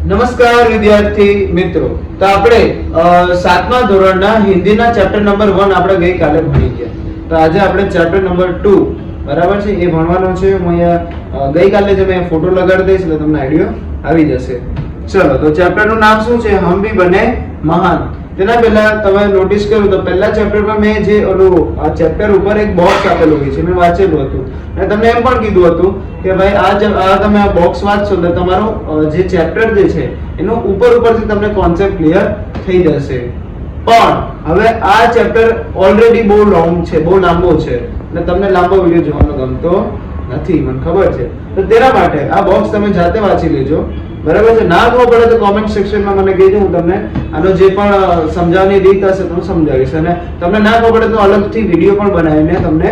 નમસ્કાર વિદ્યાર્થી મિત્રો, તો આપણે 7મા ધોરણના હિન્દીના ચેપ્ટર નંબર 1 આપણે ગઈકાલે ભણી ગયા. તો આજે આપણે ચેપ્ટર નંબર 2 બરાબર છે એ ભણવાનો છે. હું અહીંયા ગઈકાલે જે મેં ફોટો લગાડી દઈશ એટલે તમને આઈડિયો આવી જશે. ચલો, તો ચેપ્ટર નું નામ શું છે? હમ ભી બને મહાન. તેના પહેલા તમે નોટિસ કર્યું તો પહેલા ચેપ્ટરમાં મેં જે ઓલું આ ચેપ્ટર ઉપર એક બોક્સ આપેલું છે મેં વાંચેલું હતું અને તમને એમ પણ કીધું હતું કે ભાઈ આ તમે આ બોક્સ વાંચશો તો તમારું જે ચેપ્ટર જે છે એનો ઉપરથી તમને કોન્સેપ્ટ ક્લિયર થઈ જશે. પણ હવે આ ચેપ્ટર ઓલરેડી બહુ લોંગ છે, બહુ લાંબો છે અને તમને લાંબો વિડિયો જોવાનો ગમતો નથી, મને ખબર છે. તો તેના માટે આ બોક્સ તમે જાતે વાંચી લેજો, બરાબર છે. ના ખબર પડે તો કોમેન્ટ સેક્શનમાં મને કહેજો, હું તમને આનો જે પણ સમજાવવાની રીત હશે તો હું સમજાવીશ અને તમને ના ખબર પડે તો અલગથી વિડિયો પણ બનાવીને તમને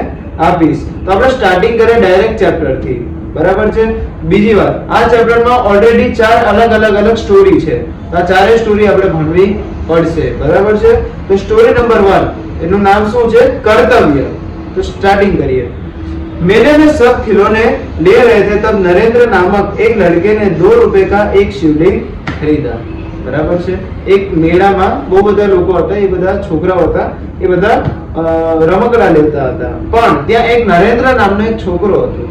આપીશ. તો આપણે સ્ટાર્ટિંગ કરીએ ડાયરેક્ટ ચેપ્ટર થી, બરાબર છે. બીજી વાત, આ ચેપ્ટરમાં ઓલરેડી 4 અલગ સ્ટોરી છે. તો આ ચારે સ્ટોરી આપણે ભણવી પડશે, બરાબર છે. તો સ્ટોરી નંબર 1 એનું નામ શું છે? કર્તવ્ય. તો સ્ટાર્ટિંગ કરીએ. मेले में सब खिलौने ले रहे थे तब नरेंद्र नामक एक लड़के ने 2 रुपए का एक शिवलिंग खरीदा. बराबर છે. એક મેળામાં બહુ બધા લોકો હતા, એ બધા છોકરાઓ હતા, એ બધા રમકડા લેતા હતા. પણ ત્યાં એક નરેન્દ્ર નામનો એક છોકરો હતો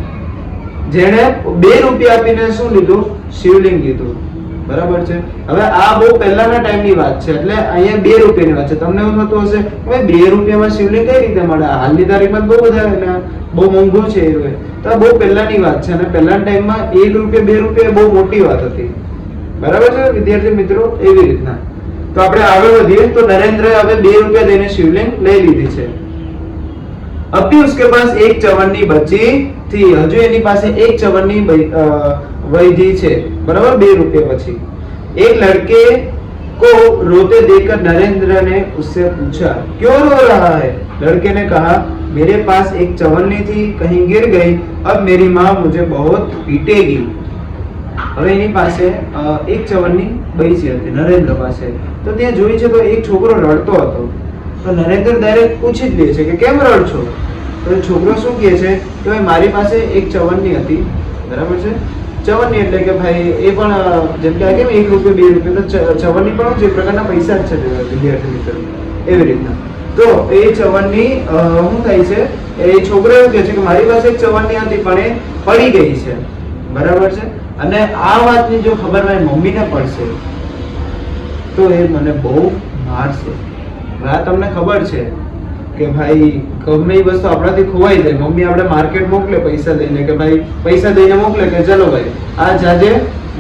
જેણે 2 રૂપિયા આપીને શું લીધું? શિવલિંગ લીધું, બરાબર છે. હવે આ બહુ પહેલાના ટાઈમની વાત છે એટલે અહીંયા 2 રૂપિયાની વાત છે. તમને એવું થતું હશે કે 2 રૂપિયામાં શિવલિંગ કઈ રીતે મળે? હાલની તારીખમાં બહુ બધા બહુ મોંઘું છે એ. તો આ બહુ પહેલાની વાત છે અને પહેલાના ટાઈમમાં 1 રૂપિયા 2 રૂપિયા બહુ મોટી વાત હતી, બરાબર છે વિદ્યાર્થી મિત્રો. એવી રીતના તો આપણે આગળ વધીએ તો નરેન્દ્ર હવે 2 રૂપિયા દઈને શિવલિંગ લઈ લીધી છે. અભી उसके पास एक चवन्नी बची थी. હજુ એની પાસે એક ચવન્ની વૈધી છે, બરાબર. 2 રૂપિયા પછી एक लड़के को रोते देखकर नरेंद्र ने उससे पूछा क्यों रो रहा है? लड़के ने कहा मेरे पास एक चवन्नी थी, कहीं गिर गई, अब मेरी माँ मुझे बहुत पीटेगी. હવે એની પાસે એક ચવન્ની બચી હતી નરેન્દ્ર પાસે. તો ત્યાં જોઈ છે તો એક છોકરો રડતો હતો. તો નરેન્દ્ર ડાયરેક્ટ પૂછી જ લે છે કે કેમ રડ છો? તો એ છોકરો શું કહે છે કે મારી પાસે એક ચવન્ની હતી, બરાબર છે. ચવન્ની એટલે કે ભાઈ એ પણ જેમ કે કેમ 1 રૂપિયા 2 રૂપિયા, તો ચવન્ની પણ જે પ્રકારના પૈસા જ છે વિદ્યાર્થી મિત્રો, એવી રીતના. તો એ ચવન્ની શું થાય છે? એ છોકરો એવું કહે છે કે મારી પાસે એક ચવન્ની હતી પણ એ પડી ગઈ છે, બરાબર છે. અને આ વાતની જો ખબર મારી મમ્મીને પડશે તો એ મને બહુ મારશે. આ તમને ખબર છે કે ભાઈ ગમે એ વસ્તુ આપણાથી ખોવાઈ જાય, મમ્મી આપણે માર્કેટ મોકલે પૈસા દઈને કે ભાઈ પૈસા દઈને મોકલે કે ચલો ભાઈ આ જાજે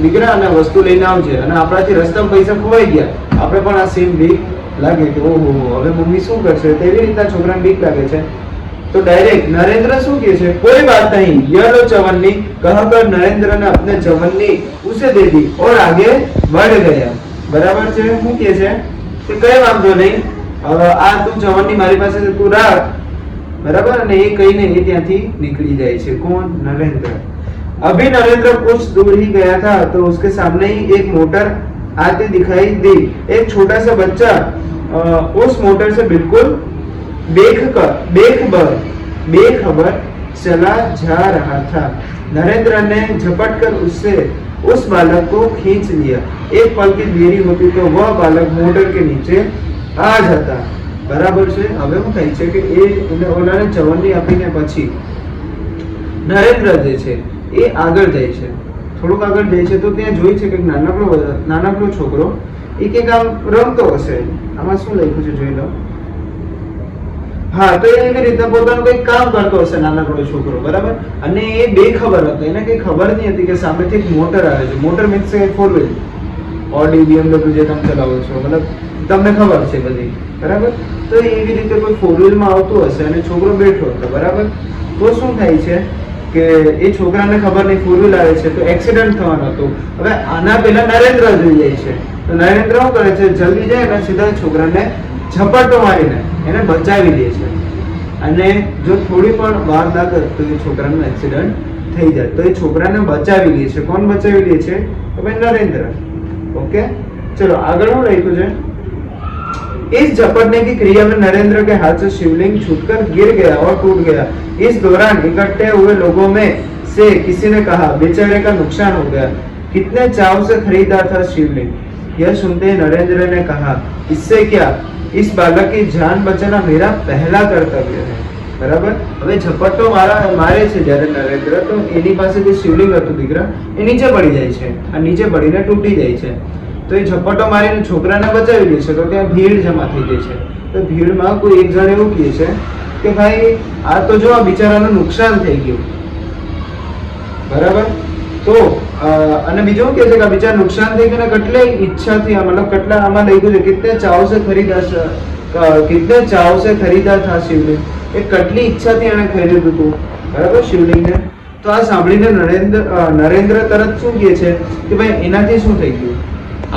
નીકળ્યા અને વસ્તુ લઈને આવજે, અને આપણાથી રસ્તામાં પૈસા ખોવાઈ ગયા, આપણે પણ આ સેમ બીક લાગે કે ઓહો હવે મમ્મી શું કરશે. તેવી રીતના છોકરાને બીક લાગે છે. तो डायरेक्ट नरेंद्र શું કહે છે? कोई बात नहीं, ये लो चवन्नी, कहकर नरेंद्र ने अपने चवन्नी उसे दे दी और आगे बढ़ गया. बराबर છે. શું કહે છે કે કઈ વાંધો નહીં, આ તું ચવન્ની મારી પાસે તું રાખ, बराबर. અને એ કહીને એ ત્યાંથી निकली જાય છે. कौन? नरेंद्र. अभी नरेंद्र कुछ दूर ही गया था तो उसके सामने ही एक मोटर आती दिखाई दी. एक छोटा सा बच्चा उस मोटर से बिल्कुल बेखबर चला जा रहा था. नरेंद्र ने झपट कर उससे उस बालक को खींच लिया. एक पल की देरी होती तो वह बालक मोटर के नीचे आ जाता. बराबर છે. હવે શું થાય છે કે એ ઓલાને ચવન્ની આપીને પછી નરેન્દ્ર જે છે એ આગળ જાય છે, થોડુંક આગળ જાય છે તો ત્યાં જોઈ છે કે નાનકડો છોકરો એ કે આમ રમતો હશે. આમાં શું લખ્યું છે જોઈ લો. હા, તો એવી રીતે પોતાનું કંઈક કામ કરતો હશે નાનકડો છોકરો, બરાબર. અને એ બેખબર હતો, એને કઈ ખબર નહીં હતી કે સામેથી એક મોટર આવે છે. Motor means 4 wheel, Audi BMW જે તમે ચલાવો છો, મતલબ તમને ખબર છે બધી, બરાબર. તો એવી રીતે કોઈ 4 વ્હીલમાં આવતું હશે અને છોકરો બેઠો હતો, બરાબર. તો શું થાય છે કે એ છોકરાને ખબર નહીં 4 વ્હીલ આવે છે તો એક્સિડન્ટ થવાનો હતો. હવે આના પહેલા નરેન્દ્ર જોઈ જાય છે તો નરેન્દ્ર શું કરે છે? જલ્દી જાય અને સીધા છોકરાને ઝપટો મારીને એને બચાવી દે છે. અને જો થોડી પણ વાર લાગે તો એ છોકરાનું એક્સિડન્ટ થઈ જાય. તો એ છોકરાને બચાવી લે છે. કોણ બચાવી લે છે? તો ભાઈ નરેન્દ્ર. ओके, चलो आगे શું લખ્યું છે? इस झपटने की क्रिया में नरेंद्र के हाथ से शिवलिंग छूटकर गिर गया और टूट गया. इस दौरान इकट्ठे हुए लोगों में से किसी ने कहा बेचारे का नुकसान हो गया. कितने चाव से खरीदा था शिवलिंग। यह सुनते ही नरेंद्र ने कहा, इससे क्या, इस बालक की जान बचाना मेरा पहला कर्तव्य है। બરાબર, હવે ઝપટ્ટો મારે છે જ્યારે નરેન્દ્ર, તો એની પાસે જે શિવલિંગ હતું દીકરા એ નીચે પડી જાય છે, આ નીચે પડીને તૂટી જાય છે, તો એ ઝપટ્ટો મારીને છોકરાને બચાવી લે છે, તો ત્યાં ભીડ જમા થઈ ગઈ છે, તો ભીડમાં કોઈ એક જણ એવું કહે છે કે ભાઈ આ તો જો આ બિચારાનું નુકસાન થઈ ગયું, બરાબર, તો અને બીજું શું કહે છે કે આ બિચારા નુકસાન થઈ ગયું ને કેટલી ઈચ્છાથી, મતલબ કેટલા આમાં લખ્યું છે, કિતને ચાવ સે ખરીદા થા શિવલિંગ, એ કેટલી ઈચ્છાથી એને ખરીદ્યું હતું, બરાબર, શિવલિંગને। તો આ સાંભળીને નરેન્દ્ર તરત શું કહે છે કે ભાઈ એનાથી શું થઈ ગયું,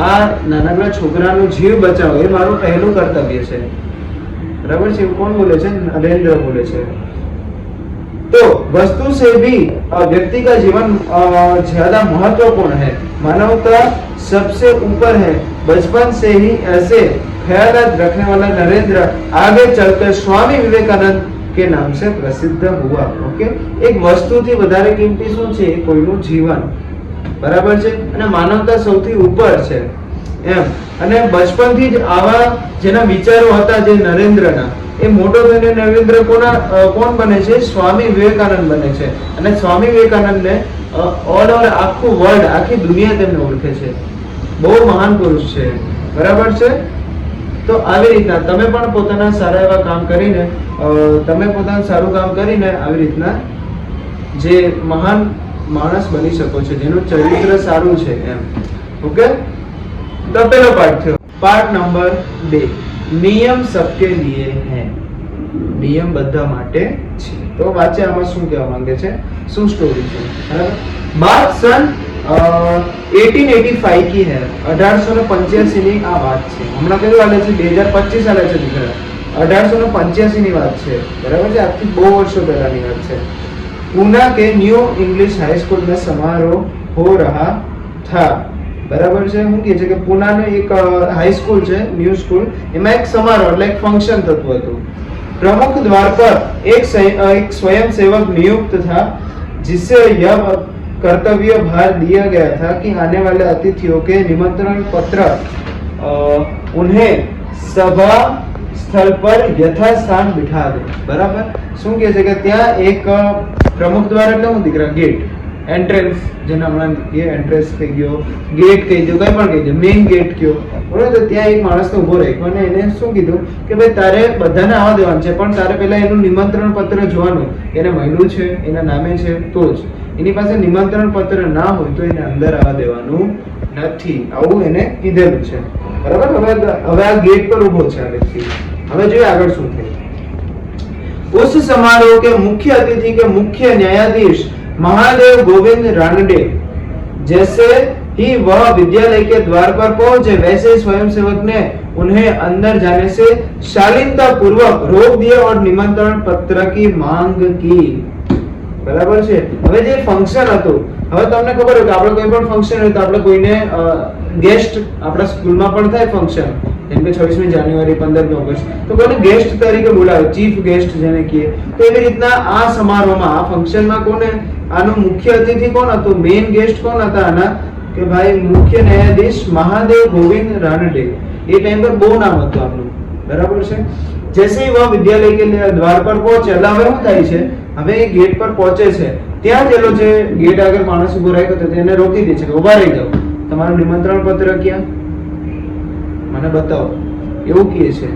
આ નાનકડા છોકરાનો જીવ બચાવો એ મારું પહેલું કર્તવ્ય છે, બરાબર છે, એવું કોણ બોલે છે, નરેન્દ્ર બોલે છે। तो वस्तु से भी व्यक्ति का जीवन ज्यादा महत्वपूर्ण है, मानवता सबसे ऊपर है। बचपन से ही ऐसे ख्यालात रखने वाला नरेंद्र आगे चलकर स्वामी विवेकानंद के नाम से प्रसिद्ध हुआ। ओके, एक वस्तु थी વધારે કિંમતી શું છે, કોઈનું જીવન, બરાબર છે, અને માનવતા સૌથી ઉપર છે એમ, અને બચપનથી જ આવા જેના વિચારો હતા જે નરેન્દ્રના, એ મોટો થઈને નરેન્દ્ર કોણ બને છે, સ્વામી વિવેકાનંદ બને છે, અને સ્વામી વિવેકાનંદને ઓલ ઓવર આખું વર્લ્ડ, આખી દુનિયા તેમને ઓળખે છે, બહુ મહાન પુરુષ છે, બરાબર છે। તો આવી રીતના તમે પણ પોતાના સારા એવા કામ કરીને, તમે પોતાનું સારું કામ કરીને આવી રીતના જે મહાન માણસ બની શકો છો, જેનું ચરિત્ર સારું છે એમ। ઓકે, તો પેલો પાઠ થયો। પાઠ નંબર 2, નિયમ સબકે લીએ હૈ, નિયમ બધા માટે છે। તો વાંચે આમાં શું કહેવા માંગે છે, શું સ્ટોરી છે, બરાબર। बात सन 1885 की है, 1885 ની આ વાત છે, હમણાં કયું હાલે છે, 2025 હાલે છે દીકરા, 1885 ની વાત છે, બરાબર છે, આજથી બહુ વર્ષો પહેલાની વાત છે। पूना के न्यू इंग्लिश हाई स्कूल में समारोह हो रहा था, બરાબર છે, હું કહે છે કે પૂનાનું એક હાઈ સ્કૂલ છે, ન્યૂ સ્કૂલ, એમાં એક સમારોહ એટલે એક ફંક્શન થતું હતું। प्रमुख द्वार पर एक स्वयं सेवक नियुक्त था, जिससे यह कर्तव्य भार दिया गया था कि आने वाले अतिथियों के निमंत्रण पत्र उन्हें सभा स्थल पर यथास्थान बिठा दे, बराबर। શું કહે છે કે ત્યાં એક પ્રમુખ દ્વાર એટલે હું દીકરા, ગેટ, એન્ટ્રન્સ, જેને હમણાં એન્ટ્રન્સ થઈ ગયો, ગેટ કહી દો, કઈ પણ કહી દો, મેઇન ગેટ કયો, બરાબર, તો ત્યાં એક માણસને ઉભો રાખ્યો અને એને શું કીધું કે ભાઈ તારે બધાને આવવા દેવાનું છે, પણ તારે પહેલા એનું નિમંત્રણ પત્ર જોવાનું, એને મળ્યું છે, એના નામે છે તો જ, એની પાસે નિમંત્રણ પત્ર ના હોય તો એને અંદર આવવા દેવાનું નથી, આવું એને કીધેલું છે, બરાબર। હવે આ ગેટ પર ઉભો છે આ વ્યક્તિ, હવે જોઈએ આગળ શું થાય। उस समारोह के मुख्य अतिथि के मुख्य न्यायाधीश महादेव गोविंद रानडे, जैसे ही वह विद्यालय के द्वार पर पहुंचे, वैसे ही स्वयंसेवक ने उन्हें अंदर जाने से शालीनता पूर्वक रोक दिया और निमंत्रण पत्र की मांग की, બરાબર છે। હવે જે ફંક્શન હતું, હવે તમને ખબર હોય કે આપણે કોઈ પણ ફંક્શન હોય તો આપણે કોઈને ગેસ્ટ, આપણા સ્કૂલમાં પણ થાય ફંક્શન, જેમ કે 26મી જાન્યુઆરી, 15મી ઓગસ્ટ, તો કોઈને ગેસ્ટ તરીકે બોલાવે, ચીફ ગેસ્ટ જેને કહીએ, તો એવી રીતના આ સમારોહમાં, આ ફંક્શનમાં કોને, આનો મુખ્ય અતિથિ કોણ હતું, મેઇન ગેસ્ટ કોણ હતા આના, કે ભાઈ મુખ્ય ન્યાયાધીશ મહાદેવ ગોવિંદ રાનડે, એ ટાઈમ પર બહુ નામ હતું આપનું, બરાબર છે। जैसे ही वह विद्यालय के द्वार पर पहुंचे, એટલે હવે શું થાય છે, હવે એ ગેટ પર પહોંચે છે, ત્યાં જેલો છે ગેટ આગળ માણસ ઉભો રાખ્યો તો તેને રોકી દે છે કે ઉભા રહી જાઓ, તમારું નિમંત્રણ પત્ર ક્યાં, મને બતાવો, એવું કહે છે,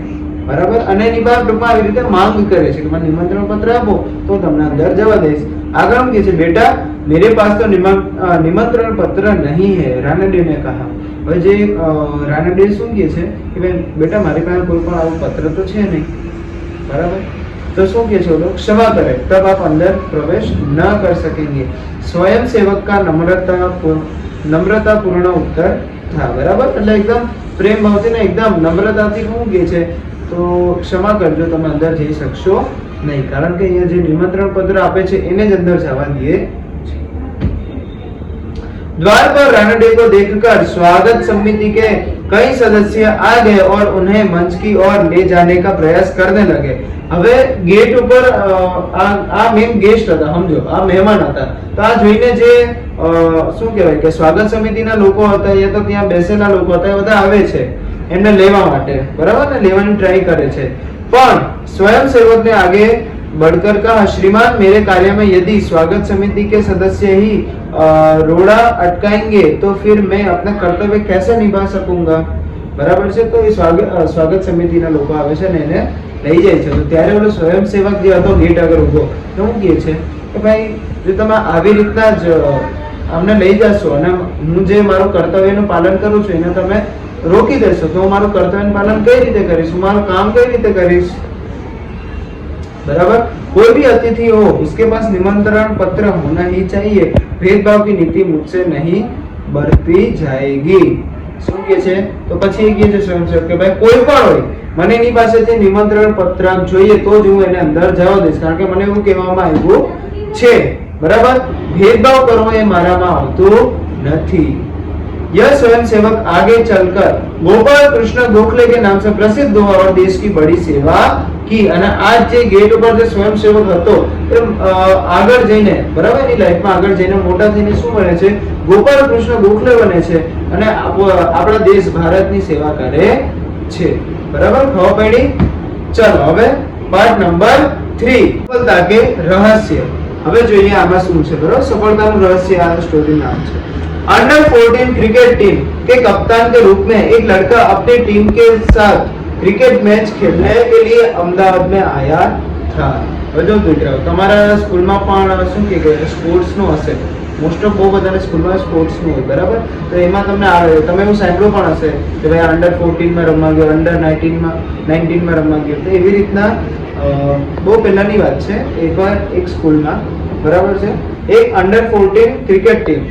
બરાબર। અને એની બહાર ટૂંકમાં આવી રીતે માંગ કરે છે કે મને નિમંત્રણ પત્ર આપો તો તમને અંદર જવા દઈશ। આગળ શું કહે છે, બેટા मेरे पास तो निमंत्रण पत्र नहीं है, रानडे ने कहा। હવે જે રાનડે શું કહે છે કે ભાઈ બેટા મારી પાસે કોઈ પણ આવું પત્ર તો છે નહીં, બરાબર, तो શું કહે છે, लोग क्षमा करें, तब आप अंदर प्रवेश न कर सकेंगे। स्वयं सेवक का नम्रतापूर्ण उत्तर था, बराबर, એટલે એકદમ પ્રેમ ભાવથી ને એકદમ નમ્રતાથી શું કહે છે, તો ક્ષમા કરજો, તમે અંદર જઈ શકશો નહીં, કારણ કે અહીંયા જે નિમંત્રણ પત્ર આપે છે એને જ અંદર જવા દે। द्वार पर रानडे को देखकर स्वागत समिति के कई सदस्य आ गए और उन्हें मंच की ओर ले जाने का प्रयास करने लगे। હવે ગેટ ઉપર આ મેન ગેસ્ટ હતા, સમજો આ મહેમાન હતા, તો આ જોઈને જે શું કહેવાય કે સ્વાગત સમિતિના લોકો હતા યા તો ત્યાં બેસેલા લોકો હતા એ બધા આવે છે એમને લેવા માટે, બરાબર ને, લેવાની ટ્રાય કરે છે, પણ स्वयंसेवकने आगे बढ़कर कहा, श्रीमान मेरे कार्य में यदि स्वागत समिति के सदस्य ही रोड़ा अटकाएंगे तो फिर मैं अपना कर्तव्य कैसे निभा सकूंगा। बराबर છે, તો એ સ્વાગત સમિતિના લોકો આવે છે ને એને લઈ જાય છે। તો ત્યારે ઓલો સ્વયંસેવક જે હતો ગેટ આગળ ઊભો તો હું કહે છે કે ભાઈ જો તમે આવી રીતના જ અમને લઈ જશો અને હું જે મારું કર્તવ્યનું પાલન કરું છું એને તમે રોકી દેશો તો હું મારું કર્તવ્યનું પાલન કઈ રીતે કરીશ, હું મારું કામ કઈ રીતે કરીશ। बराबर, कोई भी अतिथि हो उसके पास निमंत्रण पत्र होना ही चाहिए, भेदभाव की नीति मुझसे नहीं बरती जाएगी। શું કહે છે તો પછી એ કહે છે સ્વયંસેવક કે ભાઈ કોઈ પણ હોય મને એની પાસેથી નિમંત્રણ પત્ર જોઈએ તો જ હું એને અંદર જવા દઈશ, કારણ કે મને એવું કહેવામાં આવ્યું છે, બરાબર, ભેદભાવ કરવો એ મારામાં આવતું નથી। यह स्वयंसेवक आगे चलकर गोपाल कृष्ण गोखले के नाम से प्रसिद्ध हुआ और देश की बड़ी सेवा की। અને આજ જે ગેટ ઉપર જે સ્વયંસેવક હતો એ આગળ જઈને, બરાબર, એની લાઈફમાં આગળ જઈને મોટા થઈને શું બને છે, ગોપાલ કૃષ્ણ ગોખલે બને છે અને આપણા દેશ ભારતની સેવા કરે છે। બરાબર, ખબર પડી? ચાલો હવે પાર્ટ નંબર 3, સફળતા કે રહસ્ય। હવે જોઈએ આમાં શું છે, બરાબર, સફળતાનું રહસ્ય આ સ્ટોરી નામ છે। अंडर 14 क्रिकेट टीम के कप्तान के रूप में एक लड़का अपनी टीम के साथ क्रिकेट मैच खेलने के लिए अहमदाबाद में आया था। जो દીકરાઓ તમારા સ્કૂલમાં પણ શું કે સ્પોર્ટ્સ નું હશે, મોસ્ટ ઓફ બહુ બધાના સ્કૂલમાં સ્પોર્ટ્સ નું હોય, બરાબર, તો એમાં તમને તમે એવું સાંભળ્યું પણ હશે કે ભાઈ અંડર 14 માં રમવા ગયો, અંડર 19 માં રમવા ગયો, તો એવી રીતના બહુ પહેલાની વાત છે, એકવાર એક સ્કૂલમાં, બરાબર છે, એક અંડર 14 ક્રિકેટ टीम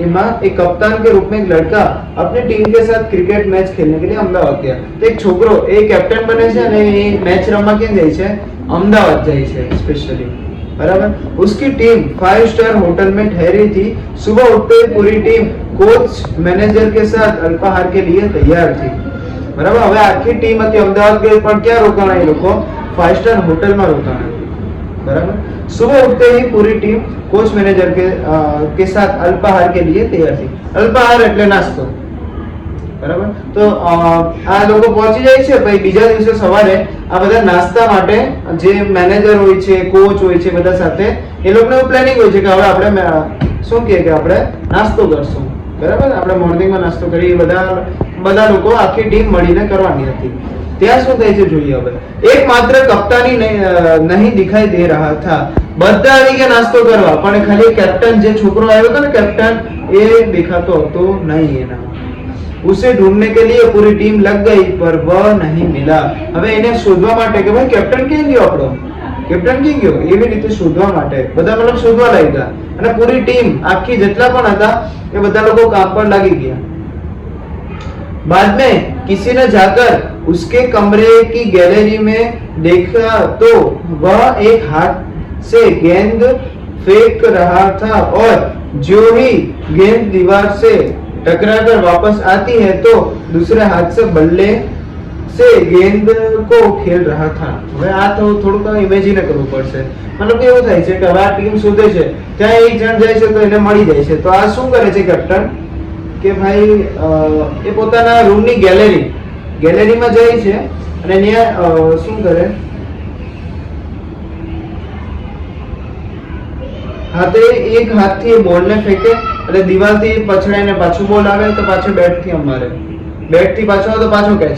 इमा एक कप्तान के रूप में एक लड़का अपने टीम के साथ क्रिकेट मैच खेलने के लिए अहमदाबाद गया। तो एक छोकरो ए कैप्टन बने છે અને એ મેચ રમવા ક્યાં જાય છે, અમદાવાદ જાય છે સ્પેશિયલી, બરાબર। उसकी टीम 5 स्टार होटल में ठहरी थी। सुबह उठते ही पूरी टीम कोच मैनेजर के साथ अल्पाहार के लिए तैयार थी, બરાબર। હવે આખી ટીમ હતી અમદાવાદ ગઈ પણ ક્યાં રોકાણા એ લોકો, 5 स्टार હોટલમાં રોકાણા, बराबर। सुबह उठते ही पूरी टीम कोच मैनेजर के साथ अल्पाहार के लिए तैयार थी। अल्पाहार એટલે નાસ્તો, બરાબર। તો આ લોકો પહોંચી જાય છે, પછી બીજા દિવસે સવારે આ બધા નાસ્તા માટે જે મેનેજર હોય છે, કોચ હોય છે, બધા સાથે એ લોકોનું પ્લાનિંગ હોય છે કે હવે આપણે શું કહે કે આપણે નાસ્તો કરશું, બરાબર, આપણે મોર્નિંગમાં નાસ્તો કરીએ, બધા લોકો આખી ટીમ મળીને કરવાની હતી। ત્યાં શું થાય છે જોઈએ હવે। એક માત્ર કપ્તાની નહીં દિખાઈ દે રહા था, બધા આવી ગયા નાસ્તો કરવા, પણ ખાલી કેપ્ટન જે છોકરો આવ્યો હતો ને કેપ્ટન એ દેખાતો હતો નહીં એના। उसे ढूंढने के लिए पूरी टीम लग गई पर वह नहीं मिला। હવે એને શોધવા માટે કે ભાઈ કેપ્ટન ક્યાં ગયો, આપણો કેપ્ટન ક્યાં ગયો, એવી રીતે શોધવા માટે બધા મતલબ શોધવા લાગ્યા અને પૂરી ટીમ આખી જેટલા પણ હતા એ બધા લોકો કામ પર લાગી ગયા। बाद में किसी ने जाकर उसके कमरे की गैलरी में देखा तो वह एक हाथ से गेंद फेंक रहा था और जो ही गेंद दीवार से टकराकर वापस आती है तो दूसरे हाथ से बल्ले से गेंद को खेल रहा था। હવે આ તો થોડુંક ઇમેજિન કરવું પડશે, મતલબ કેવું થાય છે કે હવે આ ટીમ શોધે છે, ત્યાં એક જણ જાય છે તો એને મળી જાય છે, તો આ શું કરે છે કેપ્ટન કે ભાઈ એ પોતાના રૂમની ગેલેરીમાં જાય છે અને ત્યાં શું કરે, હાથે એક હાથથી બોલને ફેંકે એટલે દિવાલથી પછડાઈને પાછું બોલ આવે તો પાછો બેટથી અમારે, બેટથી પાછો આવે તો પાછો કેચ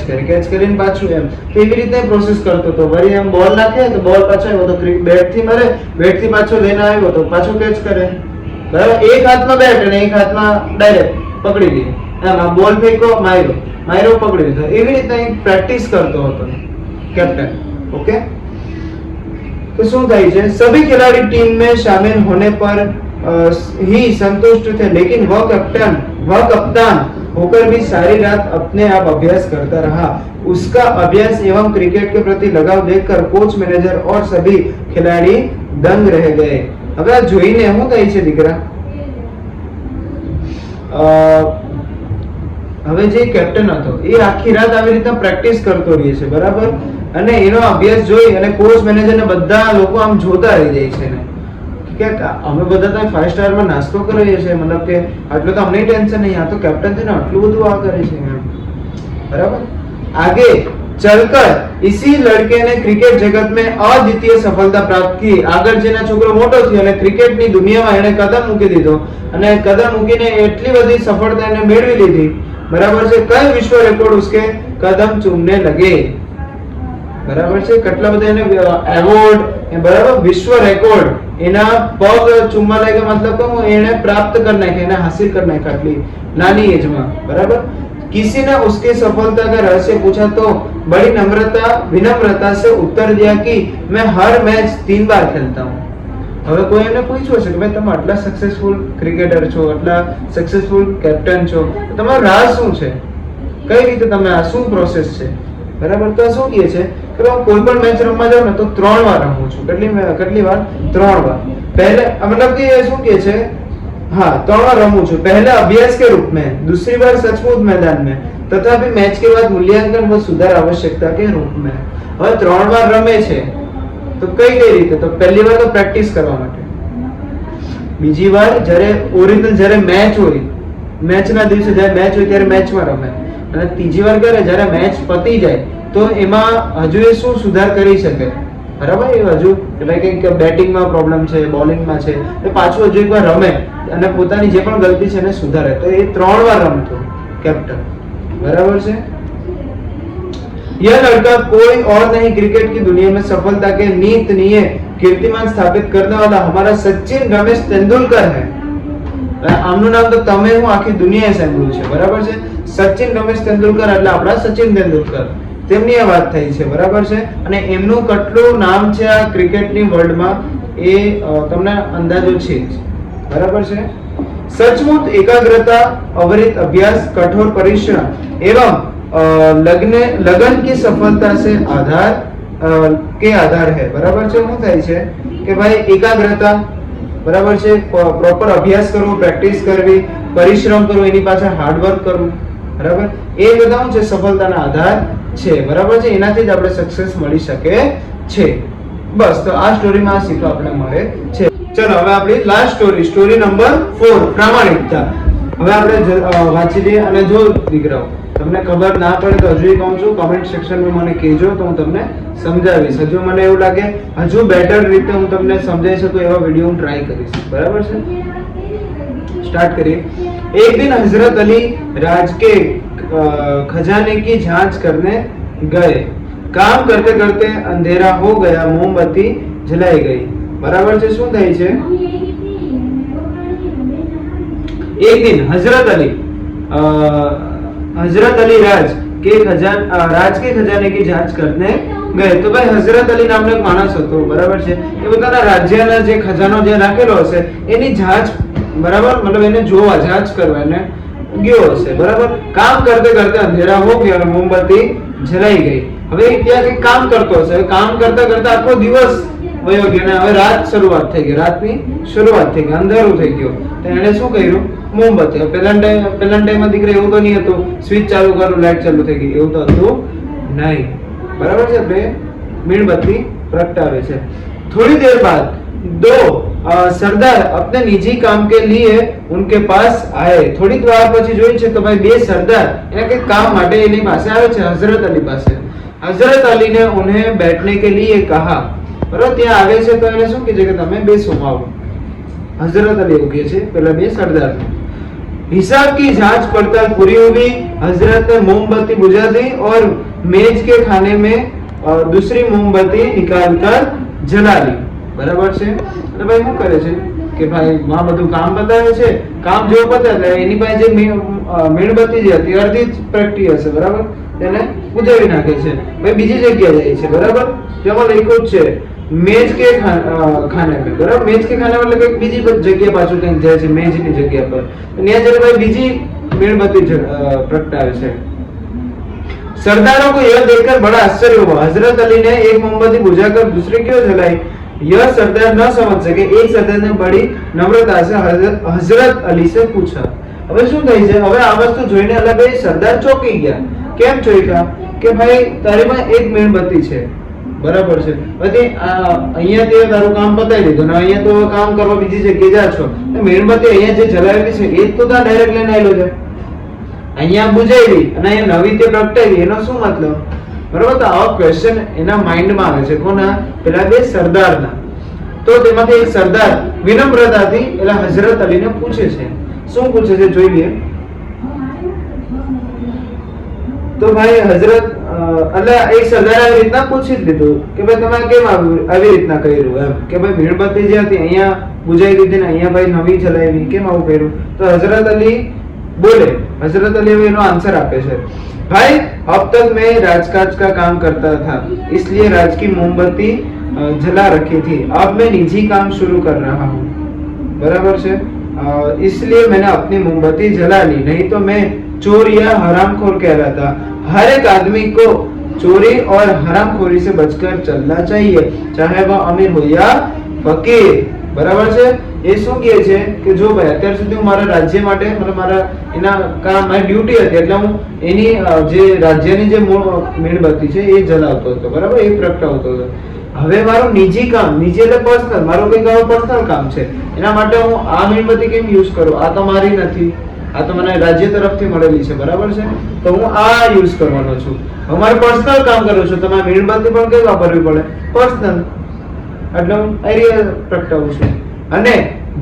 કરીને પાછું, એમ તો એવી રીતે પ્રોસેસ કરતો હતો। વળી એમ બોલ નાખે તો બોલ પાછો આવ્યો તો બેટથી મારે, બેટથી પાછો લઈને આવ્યો તો પાછો કેચ કરે, બરાબર। એક હાથમાં બેટ અને એક હાથમાં ડાયરેક્ટ પકડી લે, એમ બોલ ફેંકો, માર્યો પકડી લીધો, એવી રીતે પ્રેક્ટિસ કરતો હતો કેપ્ટન, ઓકે। तो શું થાય છે, सभी खिलाड़ी टीम में शामिल होने पर ही संतुष्ट थे, लेकिन वह कप्तान होकर भी सारी रात अपने आप अभ्यास करता रहा। उसका अभ्यास एवं क्रिकेट के प्रति लगाव देखकर कोच मैनेजर और सभी खिलाड़ी दंग रह गए। હવે આ જોઈને શું થાય છે દીકરા, હવે જે કેપ્ટન હતો એ આખી રાત આવી રીતના પ્રેક્ટિસ કરતો રહે છે, બરાબર, અને એનો અભ્યાસ જોઈ અને કોર્સ મેનેજર ને બધા લોકો આમ જોતા રહી જાય છે ને કે અમે બધા તો 5 સ્ટારમાં નાસ્તો કરીએ છીએ, મતલબ કે આટલું તો અમને ટેન્શન નહીં, આ તો કેપ્ટન છે ને આટલું બધું આ કરે છે એમ, बराबर। आगे चलकर इसी लड़के ने क्रिकेट जगत में अद्वितीय सफलता प्राप्त की। આગળ જેના છોકરો મોટો થયો અને ક્રિકેટની દુનિયામાં એણે કદમ મૂકી દીધો અને કદમ મૂકીને એટલી બધી સફળતા એને મેળવી લીધી, બરાબર છે। કઈ વિશ્વ રેકોર્ડ ઉસકે કદમ ચૂમને લગે, બરાબર છે, કેટલા બધા એને એવોર્ડ, બરાબર, વિશ્વ રેકોર્ડ એના પગ ચૂમવા લાગ્યા, મતલબ કે એને પ્રાપ્ત કરી નાખ્યા, એને હાસિલ કરી નાખ્યા આટલી નાની એજમાં, બરાબર। किसी ने उसकी सफलता का रहस्य पूछा तो बड़ी विनम्रता से उत्तर दिया कि मैं हर मैच 3 बार खेलता हूँ। હવે કોઈ એને પૂછ્યું છે કે ભાઈ તમે આટલા સક્સેસફુલ ક્રિકેટર છો, આટલા સક્સેસફુલ કેપ્ટન છો, તમારો રાજ શું છે, કઈ રીતે તમે આ શું પ્રોસેસ છે, બરાબર। તો શું કહે છે કે હું કોઈ પણ મેચ રમવા જાઉં ને તો 3 વાર રમું છું। કેટલી વાર? 3 વાર। પહેલે મતલબ કે શું કહે છે, हाँ 3 बार रमूं छू, पहले अभ्यास के रूप में, दूसरी बार सचमुच मैदान में, तथा फिर मैच के बाद मूल्यांकन व सुधार आवश्यकता के रूप में। હવે 3 વાર રમે છે તો કઈ રીતે? તો પહેલી વાર તો પ્રેક્ટિસ કરવા માટે, બીજી વાર જ્યારે ઓરિજિનલ જ્યારે મેચ હોય, મેચના દિવસે જ્યારે મેચ હોય ત્યારે મેચમાં રમે, અને ત્રીજી વાર કરે જ્યારે મેચ પતી જાય તો એમાં હજુ એ શું સુધાર કરી શકે, બરાબર, એ હજુ કે ભાઈ કંઈક બેટિંગમાં પ્રોબ્લેમ છે, બોલિંગમાં છે, તો પાછું હજુ એકવાર રમે અને પોતાની જે પણ ગલતી છે એને સુધારે। તો એ 3 વાર રમતો कैप्टन, बराबर से। यह लड़का कोई और नहीं, क्रिकेट की दुनिया में सफलता के नीत निये कीर्तिमान स्थापित करने वाला हमारा सचिन रमेश तेंदुलकर है। આમનું નામ તો તમે હું આખી દુનિયાએ સાંભળ્યું છે, બરાબર છે। સચિન રમેશ તેંડુલકર એટલે આપણા સચિન તેંડુલકર, તેમની આ વાત થઈ છે, બરાબર છે। અને એમનું કેટલું નામ છે આ ક્રિકેટની વર્લ્ડમાં એ તમને અંદાજો છે, बराबर છે। सचमुच एकाग्रता, अविरत अभ्यास, कठोर परिश्रम एवं लगन की सफलता से आधार है, बराबर છે। શું થાય છે કે ભાઈ એકાગ્રતા, બરાબર છે, પ્રોપર અભ્યાસ કરવો, પ્રેક્ટિસ કરવી, પરિશ્રમ કરવો, એની પાછળ હાર્ડવર્ક કરવું, બરાબર, એ બધા શું છે સફળતાના આધાર છે, બરાબર છે। એનાથી જ આપણે સક્સેસ મળી શકે છે। બસ, તો આ સ્ટોરીમાં આ શીખવા આપણે મળે છે। ચલો હવે આપણી લાસ્ટ સ્ટોરી નંબર 4, પ્રામાણિકતા। હવે આપણે વાંચી લઈએ અને જો દીકરાઓ તમને ખબર ના પડે તો હજુ કહું છું, કમેન્ટ સેક્શનમાં મને કહેજો તો હું તમને સમજાવીશ। હજુ મને એવું લાગે હજુ બેટર રીતે હું તમને સમજાવી શકું એવા વિડીયો હું ટ્રાય કરીશ, બરાબર છે। स्टार्ट करिए। एक दिन हजरत अली राज के खजाने की जांच करने गए। काम करते करते अंधेरा हो गया, मोमबत्ती जलाई गई, बराबर છે। શું થાય છે? एक दिन हजरत अली राज के खजाने की जांच करने गए। तो भाई हजरत अली નામનો એક માણસ હતો, બરાબર છે, એ પોતાના રાજ્યના જે ખજાનો જે રાખેલો હશે એની જાંચ, બરાબર, मतलब એને જોવા, જાંચ કરવા એને ગયો હશે, બરાબર। કામ કરતે કરતે અંધેરા હો ગયો અને મોમબત્તી જલાઈ ગઈ। હવે ત્યાં કંઈક કામ કરતો હશે, કામ કરતા કરતા આખો દિવસ વયો ગયો અને હવે રાત શરૂઆત થઈ ગઈ, રાતની શરૂઆત થઈ ગઈ, અંધારું થઈ ગયું। તો એણે શું કર્યું? મોમબત્તી, પેલા ટાઈમમાં દીકરા એવું તો નહીં હતું સ્વિચ ચાલુ કરું લાઈટ ચાલુ થઈ ગઈ, એવું તો હતું નહીં, બરાબર છે। આપણે મીણબત્તી પ્રગટાવે છે। थोड़ी देर बाद दो सरदार अपने निजी काम के लिए उनके पास आए। थोड़ी વાર પછી જોઈ છે તો ભાઈ બે સરદાર એને કે કામ માટે એની પાસે આવે છે, હઝરત અલી પાસે। हजरत अली ने उन्हें बैठने के लिए कहा, बराबर, ત્યાં આવે છે તો એને શું કહે છે કે તમે બેસો આવો। हजरत अली એવું કહે છે પેલા બે સરદાર। हिसाब की जांच पड़ताल पूरी हुई। हजरत ने मोमबत्ती बुझा दी और मेज के खाने में दूसरी मोमबत्ती निकालकर जला ली, बराबर છે। એટલે ભાઈ શું કરે છે કે ભાઈ માં બધું કામ બતાવે છે, કામ જેવું પતે એટલે એની પાસે જે મીણબત્તી જે હતી અડધી જ પ્રગટી હશે, બરાબર, તેને બુજાવી નાખે છે। ભાઈ બીજી જગ્યાએ જાય છે, બરાબર, જેમાં લખ્યું છે મેજ કે ખાને में, બરાબર, મેજ કે ખાને એટલે કંઈક બીજી જગ્યાએ પાછું કંઈક જાય છે મેજની જગ્યા પર, ત્યાં જયારે ભાઈ બીજી मीणबत्ती प्रगटावे છે। सरदारों को यह देखकर बड़ा आश्चर्य हुआ। हजरत अली ने एक मोमबत्ती बुझाकर दूसरी क्यों जलाई, यह सरदार न समझ सके। एक सरदार ने बड़ी नम्रता से हजरत अली से पूछा। હવે શું થઈ છે, હવે આ વસ્તુ જોઈને એટલે બે સરદાર ચોંકી ગયા. કેમ ચોંક્યા કે ભાઈ તારીમાં એક મીણબત્તી છે, બરાબર છે, પછી અહીંયા તે તારું કામ પતાવી દીધું ને અહીંયા તો કામ કરવા બીજી જગ્યાએ જા છો, મીણબત્તી અહીંયા જે જલાવેલી છે એ તો તા ડાયરેક્ટ લઈને આવેલો છે, અહીંયા બુજાવી અને અહીંયા નવી તે પ્રગટાવી, એનો શું મતલબ? બરાબર. તો આવા ક્વેશ્ચન એના માઇન્ડમાં આવે છે. કોના? પેલા બે સરદારના. તો તેમાંથી એક સરદાર વિનમ્રતાથી એલા હઝરત અલીને પૂછે છે. શું પૂછે છે જોઈએ. તો ભાઈ હઝરત એટલે એક સરદારે આવી રીતના પૂછી જ લીધું કે ભાઈ તમે કેમ આવી રીતના કર્યું એમ, કે ભાઈ મીણબત્તી જે હતી અહીંયા બુજાઈ દીધી ને અહીંયા ભાઈ નવી ચલાવી, કેમ આવું કર્યું? તો હઝરત અલી बोले, हजरत अली एनो आंसर आपे छे, भाई अब तक मैं राजकाज का काम करता था, इसलिए राज की मोमबत्ती जला रखी थी, अब मैं निजी काम शुरू कर रहा हूँ, बराबर है, इसलिए मैंने अपनी मोमबत्ती जला ली, नहीं तो मैं चोर या हरामखोर कहलाता। हर एक आदमी को चोरी और हरामखोरी से बचकर चलना चाहिए, चाहे वह अमीर हो या फकीर, बराबर છે। એ શું કહે છે કે જો ભાઈ અત્યાર સુધી હું મારા રાજ્ય માટે મતલબ મારા એના કામ મારી ડ્યુટી હતી એટલે હું એની જે રાજ્યની જે મીણબત્તી છે એ જલાવતો હતો, બરાબર, એ પ્રગટાવતો હતો। હવે મારું નિજી કામ, નિજી એટલે પર્સનલ, મારું કંઈક આવું પર્સનલ કામ છે, એના માટે હું આ મીણબત્તી કેમ યુઝ કરું? આ તો મારી નથી, આ તો મને રાજ્ય તરફથી મળેલી છે, બરાબર છે, તો હું આ યુઝ કરવાનો છું। હવે મારે પર્સનલ કામ કરું છું, તો મારે મીણબત્તી પણ કઈ વાપરવી પડે? પર્સનલ, એટલે હું આ પ્રગટાવું છું। અને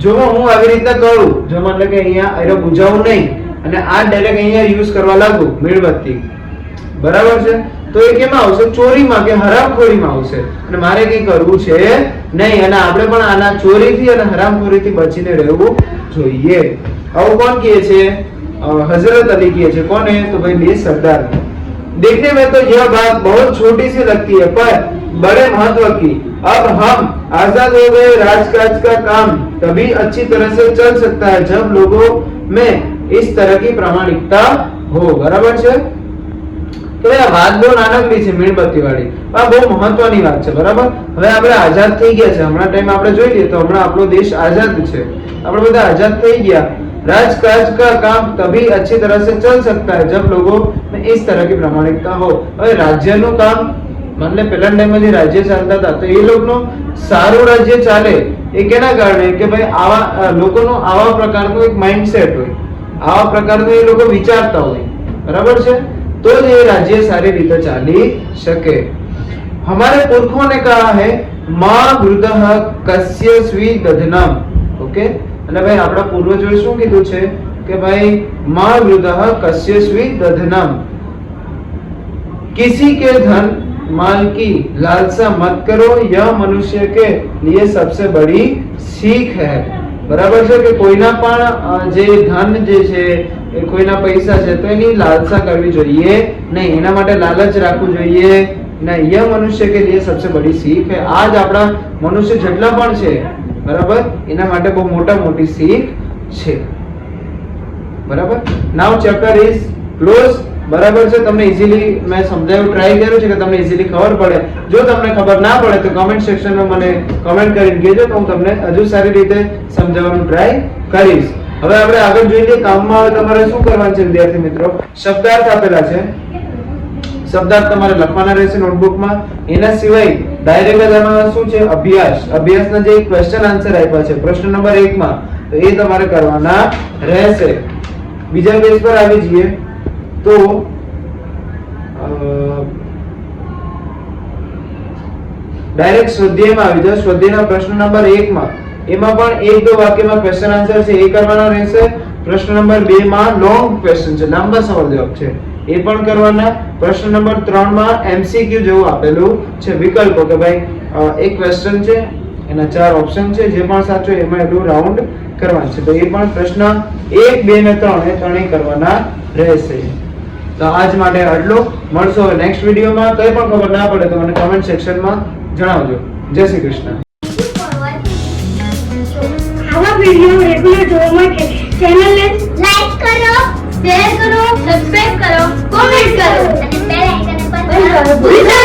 જો હું આવી રીતના કરું, જો મને કે અહીંયા આયરો બુજાવું નહીં અને આ ડાયરેક્ટ અહીંયા યુઝ કરવા લાગુ મીણબત્તી, બરાબર છે, તો એ કેમાં આવશે? ચોરીમાં કે હરામખોરીમાં આવશે, અને મારે કઈ કરવું છે નહીં, અને આપણે પણ આના ચોરીથી અને હરામખોરીથી બચીને રહેવું જોઈએ। આવું કોણ કહે છે? હઝરત અલી કહે છે। કોને? તો ભાઈ બે સરદાર। देखने में तो यह बात बहुत छोटी सी लगती है, पर बड़े महत्व की। अब हम आजाद हो गए, राजकाज का काम तभी अच्छी तरह से चल सकता है जब लोगों में इस तरह की प्रामाणिकता हो, बराबर છે। તો આ વાત બહુ નાનકડી છે મીણબત્તી વાળી, આ બહુ મહત્વની વાત છે, બરાબર। હવે આપણે આઝાદ થઈ ગયા છે, હમણાં ટાઈમ આપણે જોઈ લઈએ તો હમણાં આપણો દેશ આઝાદ છે, આપણે બધા આઝાદ થઈ ગયા। राजकाज का काम तभी अच्छी तरह से चल सकता है जब लोगों में इस तरह की प्रामाणिकता हो। હવે રાજ્યનું કામ મને પેલા ટાઈમમાં જે રાજ્ય ચાલતા હતા તો એ લોકોનું સારું રાજ્ય ચાલે એ કેના કારણે કે ભાઈ આવા લોકોનો આવા પ્રકારનો એક માઇન્ડસેટ હોય, આવા પ્રકારનો એ લોકો વિચારતા હોય, બરાબર છે, તો જ એ રાજ્ય સારી રીતે ચાલી શકે। हमारे पुरखों ने कहा है मां वृद्धः कस्य स्वी दधनम, ओके, અને ભાઈ આપણા પૂર્વજોએ શું કીધું છે કે ભાઈ માं वृद्धः कस्य स्वी दधनम, किसी के धन माल की लालसा मत करो, यह मनुष्य के लिए सबसे बड़ी सीख है, बराबर છે કે કોઈના પણ જે ધન જે છે એ કોઈના પૈસા છે તો એની લાલસા કરવી જોઈએ નહીં, એના માટે લાલચ રાખવું જોઈએ નહીં। यह मनुष्य के लिए सबसे बड़ी सीख है। आज આપણા મનુષ્ય જેટલા પણ છે, બરાબર, એના માટે બહુ મોટી શીખ છે, બરાબર। નાઉ ચેપ્ટર ઇઝ ક્લોઝ, બરાબર છે। તમને ઈઝીલી મેં સમજાવ્યું, ટ્રાય કર્યું છે કે તમને ઈઝીલી ખબર પડે। જો તમને ખબર ના પડે તો કમેન્ટ સેક્શનમાં મને કમેન્ટ કરીને કહેજો, તો હું તમને હજુ સારી રીતે સમજાવવાનું ટ્રાય કરીશ। હવે આપણે આગળ જોઈ લઈએ કામમાં। હવે તમારે શું કરવાનું છે વિદ્યાર્થી મિત્રો? શબ્દાર્થ આપેલા છે, શબ્દાર્થ તમારે લખવાના રહેશે નોટબુકમાં। એના સિવાય ડાયરેક્ટ જ આમાં શું છે? અભ્યાસ, અભ્યાસના જે ક્વેશ્ચન આન્સર આપ્યા છે પ્રશ્ન નંબર 1 માં, તો એ તમારે કરવાના રહેશે। બીજા પેજ પર આવી જઈએ તો ડાયરેક્ટ સ્વાધ્યાયમાં આવી જાવ। સ્વાધ્યાયના પ્રશ્ન નંબર 1 માં એમાં પણ 1-2 વાક્યમાં ક્વેશ્ચન આન્સર છે, એ કરવાના રહેશે। પ્રશ્ન નંબર 2 માં લોંગ ક્વેશ્ચન છે, લાંબા સવાલ જવાબ છે, એ પણ કરવાના। પ્રશ્ન નંબર 3 માં એમસીક્યુ જેવું આપેલું છે, વિકલ્પો, કે ભાઈ એક ક્વેશ્ચન છે એના 4 ઓપ્શન છે, જે પણ સાચો એમાં એટલું રાઉન્ડ કરવાનું છે, તો એ પણ પ્રશ્ન 1, 2 ને 3 એ ત્રણેય કરવાના રહેશે। તો આજ માટે આટલું, મળશો હવે નેક્સ્ટ વિડીયોમાં। કંઈ પણ ખબર ના પડે તો મને કમેન્ટ સેક્શનમાં જણાવજો। જય શ્રી કૃષ્ણ। આવા વિડિયો રેગ્યુલર જોવા માટે ચેનલને લાઈક કરો, શેર કરો, સબસ્ક્રાઇબ કરો, કોમેન્ટ કરો અને બેલ આઇકન પર દબાવવાનું ભૂલતા